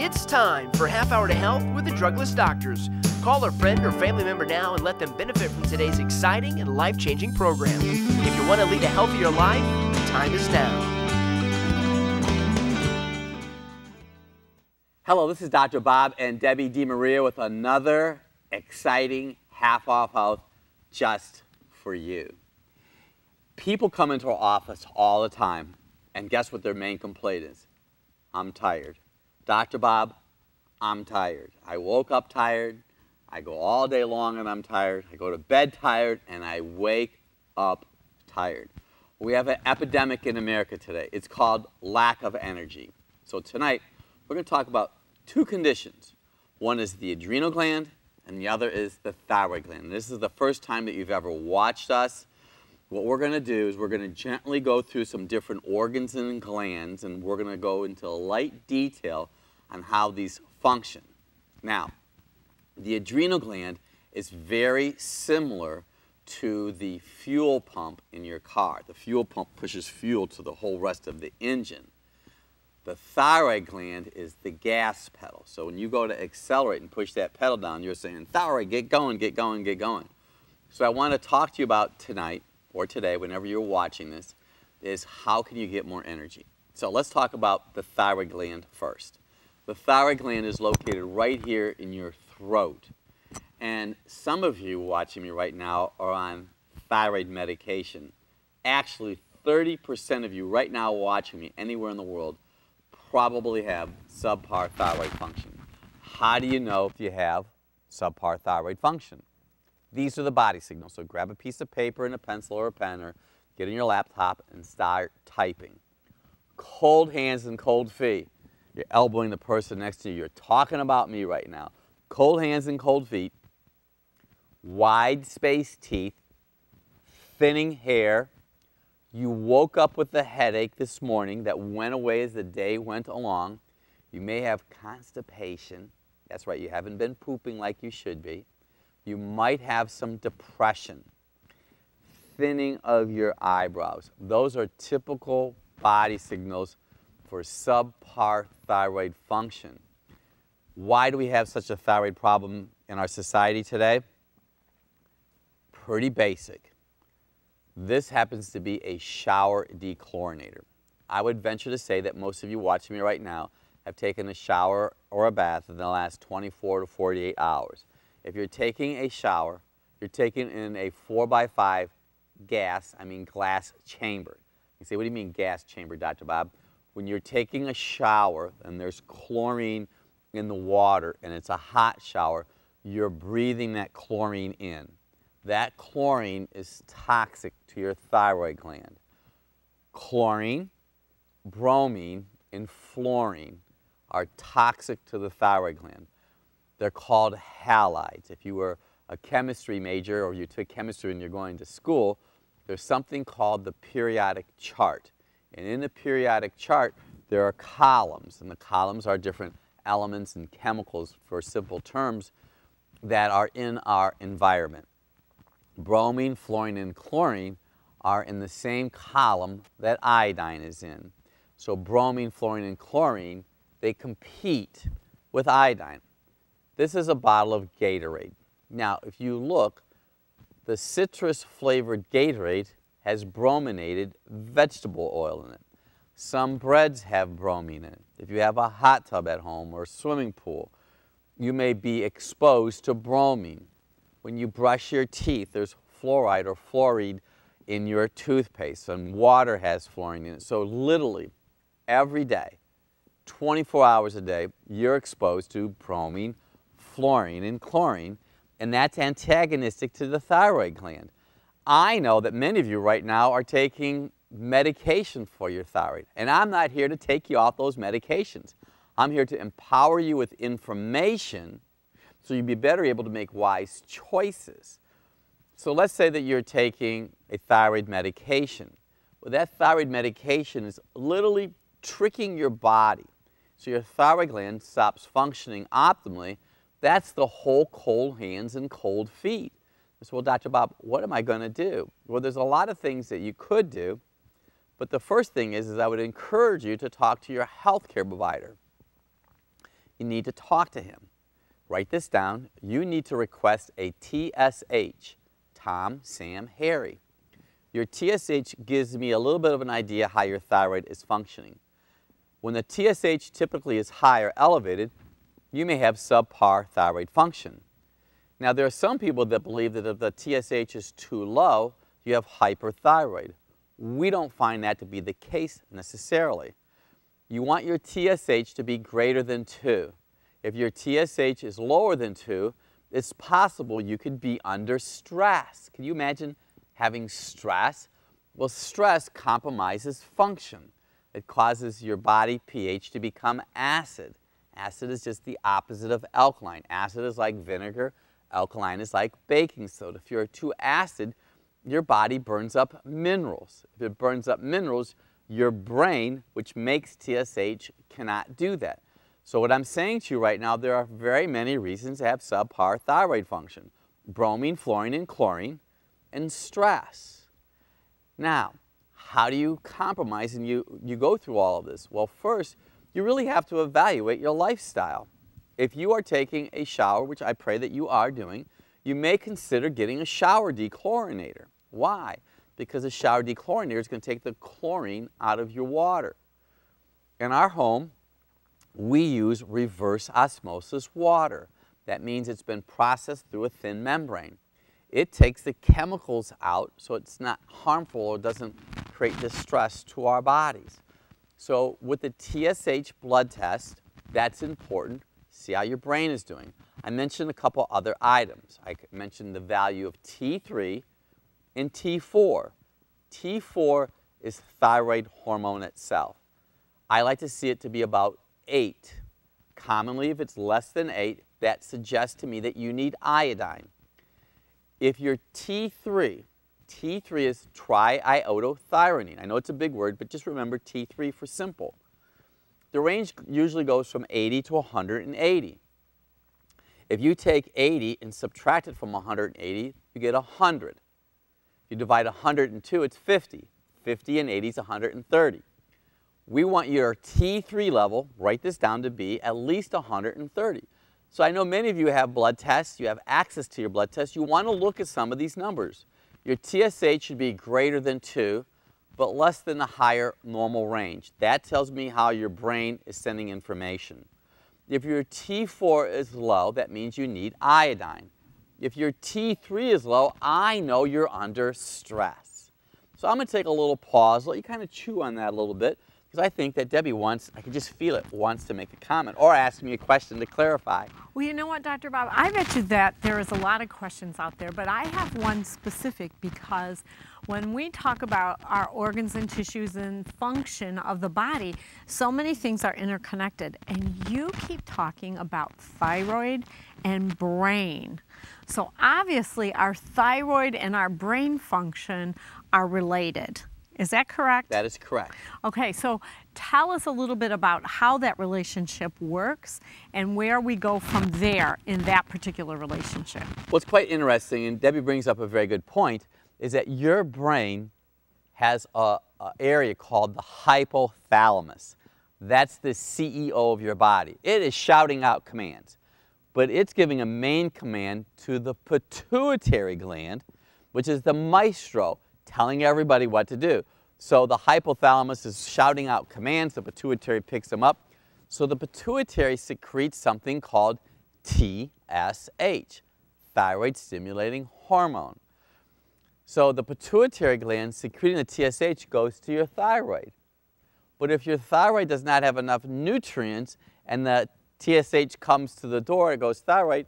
It's time for Half Hour to Health with the Drugless Doctors. Call a friend or family member now and let them benefit from today's exciting and life-changing program. If you want to lead a healthier life, the time is now. Hello, this is Dr. Bob and Debbie DeMaria with another exciting Half Hour Health just for you. People come into our office all the time, and guess what their main complaint is? I'm tired. Dr. Bob, I'm tired. I woke up tired. I go all day long and I'm tired. I go to bed tired and I wake up tired. We have an epidemic in America today. It's called lack of energy. So tonight, we're going to talk about two conditions. One is the adrenal gland and the other is the thyroid gland. This is the first time that you've ever watched us. What we're going to do is we're going to gently go through some different organs and glands, and we're going to go into light detail on how these function. Now, the adrenal gland is very similar to the fuel pump in your car. The fuel pump pushes fuel to the whole rest of the engine. The thyroid gland is the gas pedal. So when you go to accelerate and push that pedal down, you're saying, thyroid, get going, get going, get going. So I want to talk to you about tonight, or today, whenever you're watching this, is how can you get more energy? So let's talk about the thyroid gland first. The thyroid gland is located right here in your throat. And some of you watching me right now are on thyroid medication. Actually, 30% of you right now watching me anywhere in the world probably have subpar thyroid function. How do you know if you have subpar thyroid function? These are the body signals. So grab a piece of paper and a pencil or a pen, or get on your laptop and start typing. Cold hands and cold feet. You're elbowing the person next to you. You're talking about me right now. Cold hands and cold feet. Wide spaced teeth. Thinning hair. You woke up with a headache this morning that went away as the day went along. You may have constipation. That's right, you haven't been pooping like you should be. You might have some depression, thinning of your eyebrows. Those are typical body signals for subpar thyroid function. Why do we have such a thyroid problem in our society today? Pretty basic. This happens to be a shower dechlorinator. I would venture to say that most of you watching me right now have taken a shower or a bath in the last 24 to 48 hours. If you're taking a shower, you're taking in a 4x5 glass chamber. You say, what do you mean gas chamber, Dr. Bob? When you're taking a shower and there's chlorine in the water and it's a hot shower, you're breathing that chlorine in. That chlorine is toxic to your thyroid gland. Chlorine, bromine, and fluorine are toxic to the thyroid gland. They're called halides. If you were a chemistry major or you took chemistry and you're going to school, there's something called the periodic chart. And in the periodic chart, there are columns, and the columns are different elements and chemicals, for simple terms, that are in our environment. Bromine, fluorine, and chlorine are in the same column that iodine is in. So bromine, fluorine, and chlorine, they compete with iodine. This is a bottle of Gatorade. Now, if you look, the citrus-flavored Gatorade has brominated vegetable oil in it. Some breads have bromine in it. If you have a hot tub at home or a swimming pool, you may be exposed to bromine. When you brush your teeth, there's fluoride or fluoride in your toothpaste, and water has fluorine in it. So literally, every day, 24 hours a day, you're exposed to bromine, fluorine, and chlorine, and that's antagonistic to the thyroid gland. I know that many of you right now are taking medication for your thyroid, and I'm not here to take you off those medications. I'm here to empower you with information so you'll be better able to make wise choices. So let's say that you're taking a thyroid medication. Well, that thyroid medication is literally tricking your body so your thyroid gland stops functioning optimally. That's the whole cold hands and cold feet. So, well, Dr. Bob, what am I going to do? Well, there's a lot of things that you could do, but the first thing is I would encourage you to talk to your healthcare provider. you need to talk to him. Write this down. You need to request a TSH, Tom, Sam, Harry. Your TSH gives me a little bit of an idea how your thyroid is functioning. When the TSH typically is high or elevated, you may have subpar thyroid function. Now, there are some people that believe that if the TSH is too low, you have hyperthyroid. We don't find that to be the case necessarily. You want your TSH to be greater than 2. If your TSH is lower than 2, it's possible you could be under stress. Can you imagine having stress? Well, stress compromises function. It causes your body pH to become acid. Acid is just the opposite of alkaline. Acid is like vinegar. Alkaline is like baking soda. If you're too acid, your body burns up minerals. If it burns up minerals, your brain, which makes TSH, cannot do that. So what I'm saying to you right now, there are very many reasons to have subpar thyroid function. Bromine, fluorine, and chlorine, and stress. Now, how do you compromise and you go through all of this? Well, first, you really have to evaluate your lifestyle. If you are taking a shower, which I pray that you are doing, you may consider getting a shower dechlorinator. Why? Because a shower dechlorinator is going to take the chlorine out of your water. In our home, we use reverse osmosis water. That means it's been processed through a thin membrane. It takes the chemicals out so it's not harmful or doesn't create distress to our bodies. So with the TSH blood test, that's important. See how your brain is doing. I mentioned a couple other items. I mentioned the value of T3 and T4. T4 is thyroid hormone itself. I like to see it to be about 8. Commonly, if it's less than 8, that suggests to me that you need iodine. If your T3 is triiodothyronine. I know it's a big word, but just remember T3 for simple. The range usually goes from 80 to 180. If you take 80 and subtract it from 180, you get 100. If you divide 102, it's 50. 50 and 80 is 130. We want your T3 level, write this down, to be at least 130. So I know many of you have blood tests, you have access to your blood tests, you want to look at some of these numbers. Your TSH should be greater than 2, but less than the higher normal range. That tells me how your brain is sending information. If your T4 is low, that means you need iodine. If your T3 is low, I know you're under stress. So I'm going to take a little pause, let you kind of chew on that a little bit, because I think that Debbie wants, I can just feel it, wants to make a comment or ask me a question to clarify. Well, you know what, Dr. Bob, I bet you that there is a lot of questions out there, but I have one specific because when we talk about our organs and tissues and function of the body, so many things are interconnected. And you keep talking about thyroid and brain. So obviously our thyroid and our brain function are related. Is that correct? That is correct. Okay, so tell us a little bit about how that relationship works and where we go from there in that particular relationship. What's quite interesting, and Debbie brings up a very good point, is that your brain has an area called the hypothalamus. That's the CEO of your body. It is shouting out commands, but it's giving a main command to the pituitary gland, which is the maestro, telling everybody what to do. So the hypothalamus is shouting out commands, the pituitary picks them up. So the pituitary secretes something called TSH, thyroid stimulating hormone. So the pituitary gland secreting the TSH goes to your thyroid. But if your thyroid does not have enough nutrients and the TSH comes to the door, it goes thyroid,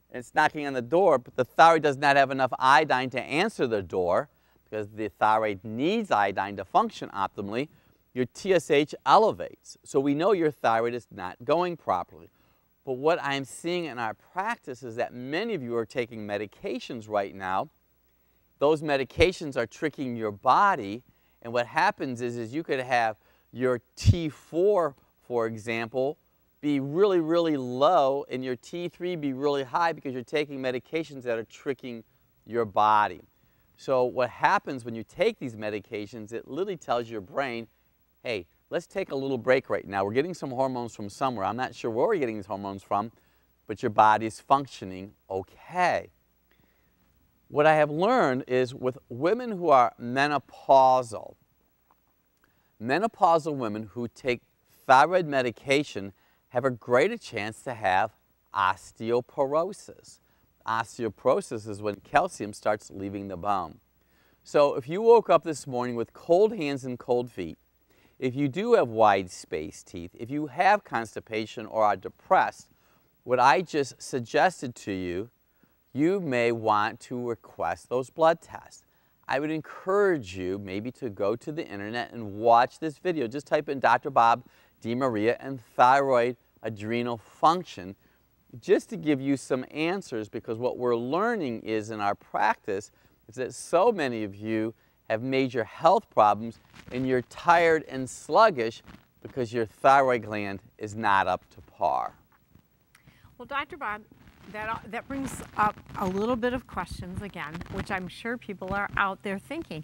and it's knocking on the door, but the thyroid does not have enough iodine to answer the door, because the thyroid needs iodine to function optimally, your TSH elevates. So we know your thyroid is not going properly. But what I'm seeing in our practice is that many of you are taking medications right now. Those medications are tricking your body, and what happens is you could have your T4, for example, be really, really low, and your T3 be really high because you're taking medications that are tricking your body. So what happens when you take these medications, it literally tells your brain, hey, let's take a little break right now. We're getting some hormones from somewhere. I'm not sure where we're getting these hormones from, but your body's functioning okay. What I have learned is with women who are menopausal women who take thyroid medication have a greater chance to have osteoporosis. Osteoporosis is when calcium starts leaving the bone. So if you woke up this morning with cold hands and cold feet, if you do have wide-spaced teeth, if you have constipation or are depressed, what I just suggested to you, you may want to request those blood tests. I would encourage you maybe to go to the internet and watch this video. Just type in Dr. Bob DeMaria and thyroid adrenal function just to give you some answers, because what we're learning is in our practice is that so many of you have major health problems and you're tired and sluggish because your thyroid gland is not up to par. Well, Dr. Bob, that brings up a little bit of questions again, which I'm sure people are out there thinking.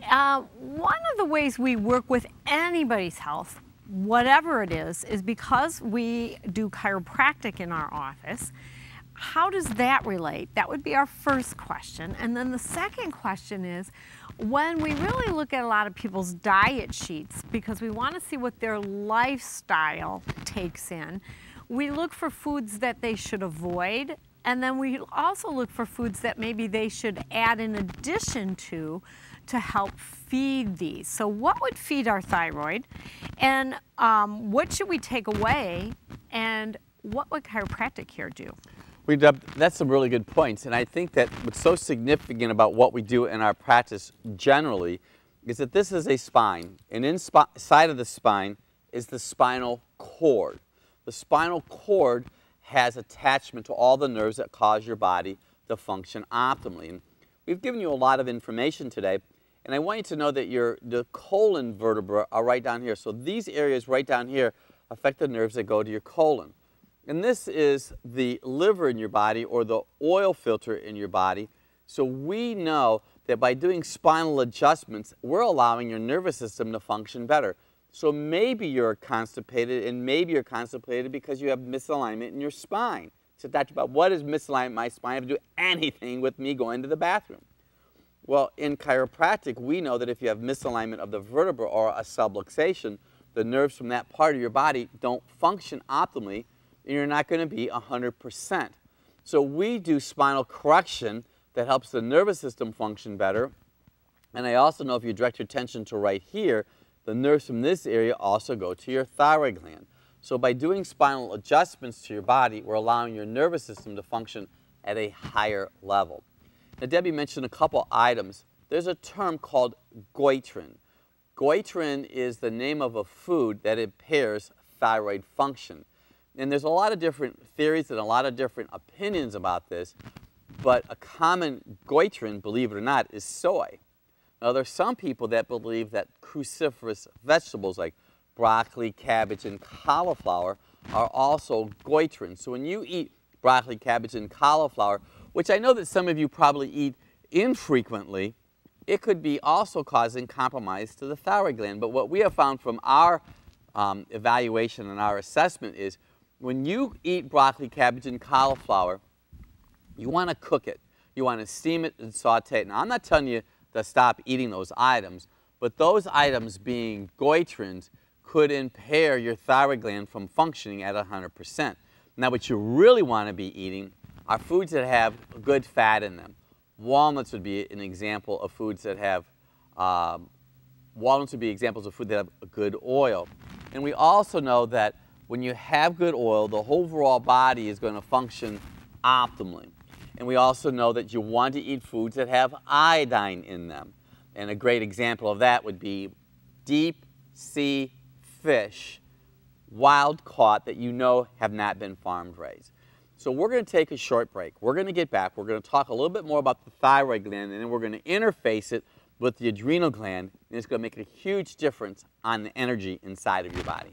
One of the ways we work with anybody's health, whatever it is because we do chiropractic in our office. How does that relate? That would be our first question. And then the second question is, when we really look at a lot of people's diet sheets, because we want to see what their lifestyle takes in, we look for foods that they should avoid, and then we also look for foods that maybe they should add in addition to help feed these. So what would feed our thyroid, and what should we take away, and what would chiropractic care do? That's some really good points, and I think that what's so significant about what we do in our practice generally is that this is a spine, and inside of the spine is the spinal cord. The spinal cord has attachment to all the nerves that cause your body to function optimally. And we've given you a lot of information today, and I want you to know that the colon vertebrae are right down here. So these areas right down here affect the nerves that go to your colon. And this is the liver in your body, or the oil filter in your body. So we know that by doing spinal adjustments, we're allowing your nervous system to function better. So maybe you're constipated, and maybe you're constipated because you have misalignment in your spine. So Dr. Bob, what does misalignment in my spine have to do anything with me going to the bathroom? Well, in chiropractic, we know that if you have misalignment of the vertebra or a subluxation, the nerves from that part of your body don't function optimally, and you're not going to be 100%. So we do spinal correction that helps the nervous system function better. And I also know if you direct your attention to right here, the nerves from this area also go to your thyroid gland. So by doing spinal adjustments to your body, we're allowing your nervous system to function at a higher level. Now, Debbie mentioned a couple items. There's a term called goitrin. Goitrin is the name of a food that impairs thyroid function. And there's a lot of different theories and a lot of different opinions about this, but a common goitrin, believe it or not, is soy. Now, there's some people that believe that cruciferous vegetables like broccoli, cabbage, and cauliflower are also goitrins. So when you eat broccoli, cabbage, and cauliflower, which I know that some of you probably eat infrequently, it could be also causing compromise to the thyroid gland. But what we have found from our evaluation and our assessment is when you eat broccoli, cabbage, and cauliflower, you want to cook it. You want to steam it and saute it. Now, I'm not telling you to stop eating those items, but those items being goitrins could impair your thyroid gland from functioning at 100%. Now, what you really want to be eating are foods that have good fat in them. Walnuts would be an example of foods that have, walnuts would be examples of food that have a good oil. And we also know that when you have good oil, the whole overall body is going to function optimally. And we also know that you want to eat foods that have iodine in them. And a great example of that would be deep sea fish, wild caught, that you know have not been farmed raised. So we're going to take a short break. We're going to get back. We're going to talk a little bit more about the thyroid gland, and then we're going to interface it with the adrenal gland, and it's going to make a huge difference on the energy inside of your body.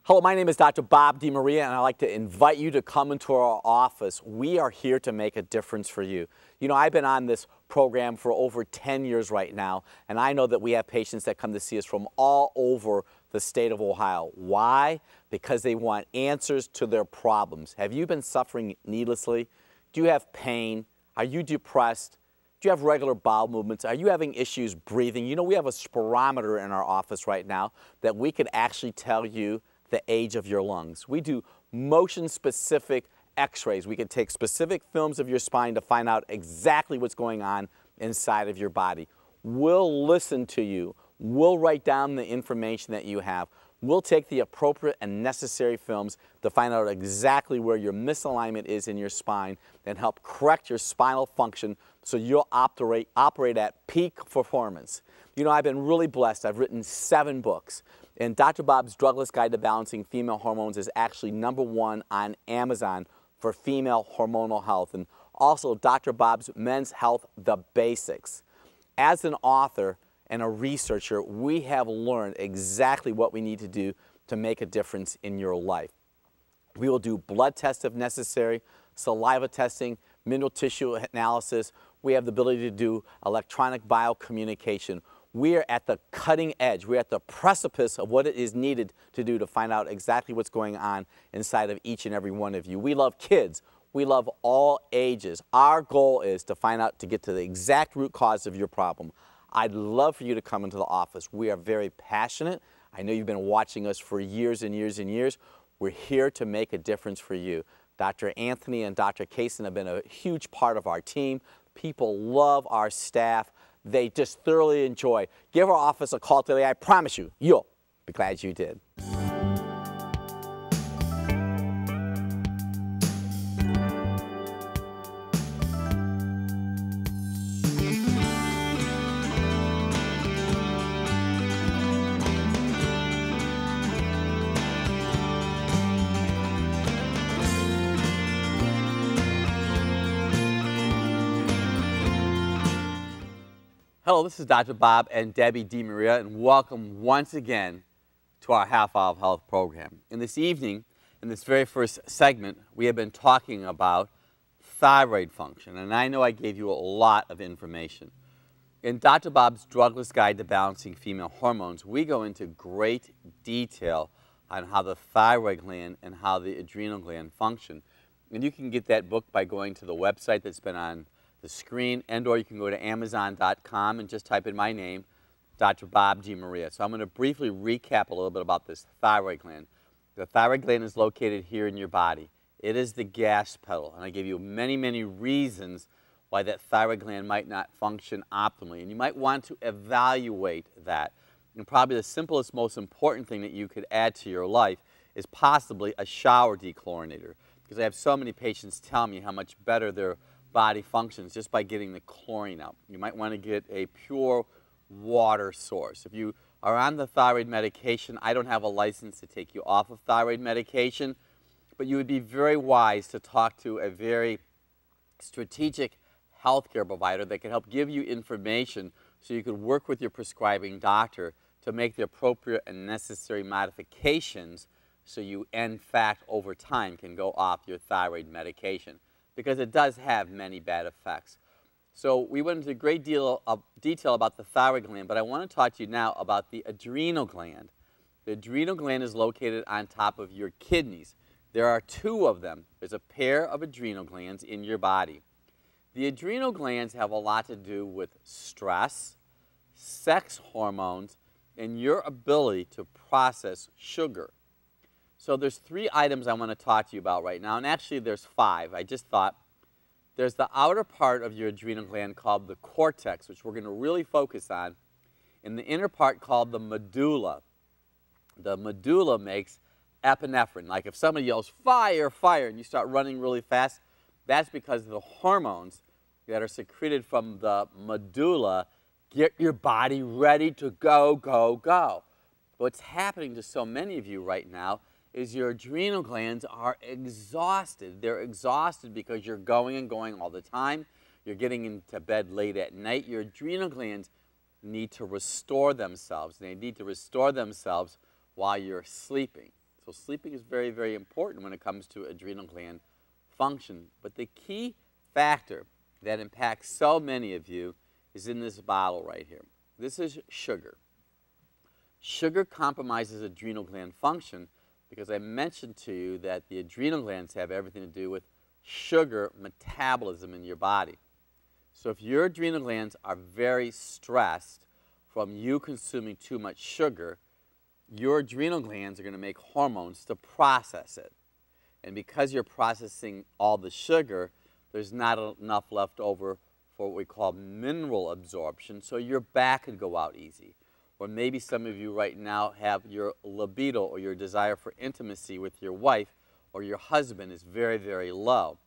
Hello, my name is Dr. Bob DeMaria, and I'd like to invite you to come into our office. We are here to make a difference for you. You know, I've been on this program for over 10 years right now, and I know that we have patients that come to see us from all over the state of Ohio. Why? Because they want answers to their problems. Have you been suffering needlessly? Do you have pain? Are you depressed? Do you have regular bowel movements? Are you having issues breathing? You know, we have a spirometer in our office right now that we could actually tell you the age of your lungs. We do motion-specific x-rays. We can take specific films of your spine to find out exactly what's going on inside of your body. We'll listen to you. We'll write down the information that you have. We'll take the appropriate and necessary films to find out exactly where your misalignment is in your spine and help correct your spinal function so you'll operate at peak performance. You know, I've been really blessed. I've written 7 books. And Dr. Bob's Drugless Guide to Balancing Female Hormones is actually #1 on Amazon for female hormonal health. And also Dr. Bob's Men's Health, The Basics. As an author and a researcher, we have learned exactly what we need to do to make a difference in your life. We will do blood tests if necessary, saliva testing, mineral tissue analysis. We have the ability to do electronic biocommunication. We are at the cutting edge. We're at the precipice of what it is needed to do to find out exactly what's going on inside of each and every one of you. We love kids. We love all ages. Our goal is to find out, to get to the exact root cause of your problem. I'd love for you to come into the office. We are very passionate. I know you've been watching us for years and years and years. We're here to make a difference for you. Dr. Anthony and Dr. Kaysen have been a huge part of our team. People love our staff. They just thoroughly enjoy. Give our office a call today. I promise you, you'll be glad you did. Hello, this is Dr. Bob and Debbie DeMaria, and welcome once again to our Half Hour of Health program. And this evening, in this very first segment, we have been talking about thyroid function, and I know I gave you a lot of information. In Dr. Bob's Drugless Guide to Balancing Female Hormones, we go into great detail on how the thyroid gland and how the adrenal gland function. And you can get that book by going to the website that's been on the screen, and/or you can go to Amazon.com and just type in my name, Dr. Bob DeMaria. So I'm going to briefly recap a little bit about this thyroid gland. The thyroid gland is located here in your body. It is the gas pedal, and I gave you many, many reasons why that thyroid gland might not function optimally, and you might want to evaluate that. And probably the simplest, most important thing that you could add to your life is possibly a shower dechlorinator, because I have so many patients tell me how much better their body functions just by getting the chlorine out. You might want to get a pure water source. If you are on the thyroid medication, I don't have a license to take you off of thyroid medication, but you would be very wise to talk to a very strategic healthcare provider that can help give you information so you could work with your prescribing doctor to make the appropriate and necessary modifications so you, in fact, over time can go off your thyroid medication, because it does have many bad effects. So we went into a great deal of detail about the thyroid gland, but I want to talk to you now about the adrenal gland. The adrenal gland is located on top of your kidneys. There are 2 of them. There's a pair of adrenal glands in your body. The adrenal glands have a lot to do with stress, sex hormones, and your ability to process sugar. So there's 3 items I want to talk to you about right now, and actually there's 5. I just thought there's the outer part of your adrenal gland called the cortex, which we're going to really focus on, and the inner part called the medulla. The medulla makes epinephrine. Like if somebody yells, "Fire, fire," and you start running really fast, that's because the hormones that are secreted from the medulla get your body ready to go, go, go. What's happening to so many of you right now is your adrenal glands are exhausted. They're exhausted because you're going and going all the time. You're getting into bed late at night. Your adrenal glands need to restore themselves. They need to restore themselves while you're sleeping. So sleeping is very, very important when it comes to adrenal gland function. But the key factor that impacts so many of you is in this bottle right here. This is sugar. Sugar compromises adrenal gland function because I mentioned to you that the adrenal glands have everything to do with sugar metabolism in your body. So if your adrenal glands are very stressed from you consuming too much sugar, your adrenal glands are going to make hormones to process it. And because you're processing all the sugar, there's not enough left over for what we call mineral absorption, so your back could go out easy. Or maybe some of you right now have your libido or your desire for intimacy with your wife or your husband is very, very low.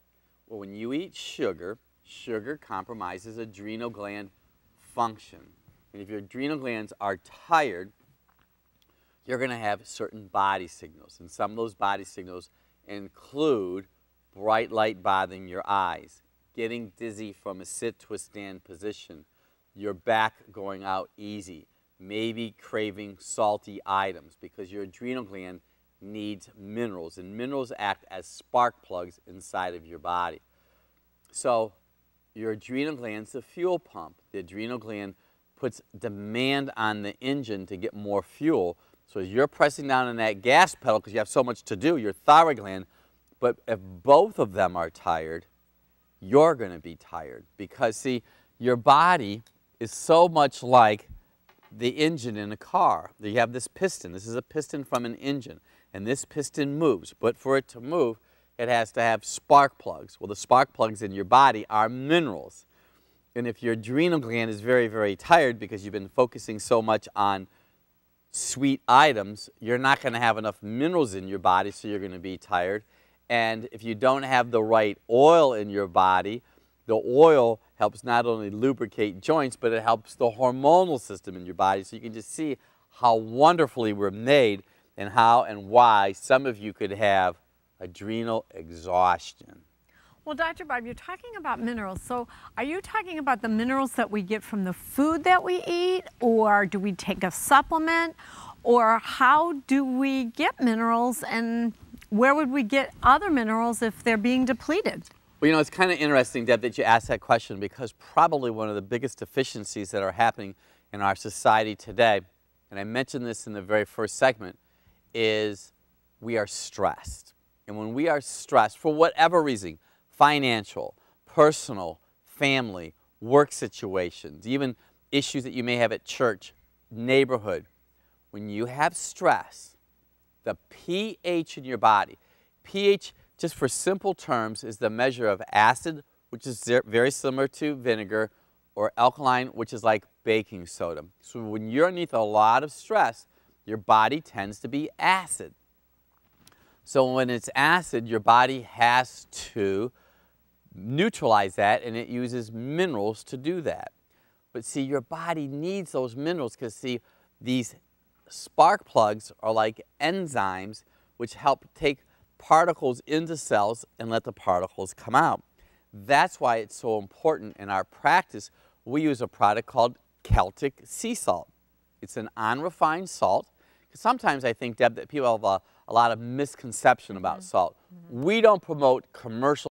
Well, when you eat sugar, sugar compromises adrenal gland function. And if your adrenal glands are tired, you're going to have certain body signals. And some of those body signals include bright light bothering your eyes, getting dizzy from a sit to a stand position, your back going out easy, maybe craving salty items because your adrenal gland needs minerals, and minerals act as spark plugs inside of your body. So your adrenal gland's the fuel pump. The adrenal gland puts demand on the engine to get more fuel. So as you're pressing down on that gas pedal because you have so much to do, your thyroid gland, but if both of them are tired, you're going to be tired because, see, your body is so much like the engine in a car. You have this piston. This is a piston from an engine, and this piston moves. But for it to move, it has to have spark plugs. Well, the spark plugs in your body are minerals. And if your adrenal gland is very, very tired because you've been focusing so much on sweet items, you're not going to have enough minerals in your body, so you're going to be tired. And if you don't have the right oil in your body, the oil helps not only lubricate joints, but it helps the hormonal system in your body. So you can just see how wonderfully we're made and how and why some of you could have adrenal exhaustion. Well, Dr. Bob, you're talking about minerals. So are you talking about the minerals that we get from the food that we eat, or do we take a supplement, or how do we get minerals, and where would we get other minerals if they're being depleted? Well, you know, it's kind of interesting, Deb, that you asked that question because probably one of the biggest deficiencies that are happening in our society today, and I mentioned this in the very first segment, is we are stressed. And when we are stressed, for whatever reason, financial, personal, family, work situations, even issues that you may have at church, neighborhood, when you have stress, the pH in your body, pH, just for simple terms, is the measure of acid, which is very similar to vinegar, or alkaline, which is like baking soda. So when you're underneath a lot of stress, your body tends to be acid. So when it's acid, your body has to neutralize that, and it uses minerals to do that. But see, your body needs those minerals because, see, these spark plugs are like enzymes which help take particles into cells and let the particles come out. That's why it's so important in our practice. We use a product called Celtic sea salt. It's an unrefined salt. Sometimes I think, Deb, that people have a lot of misconception about salt. We don't promote commercial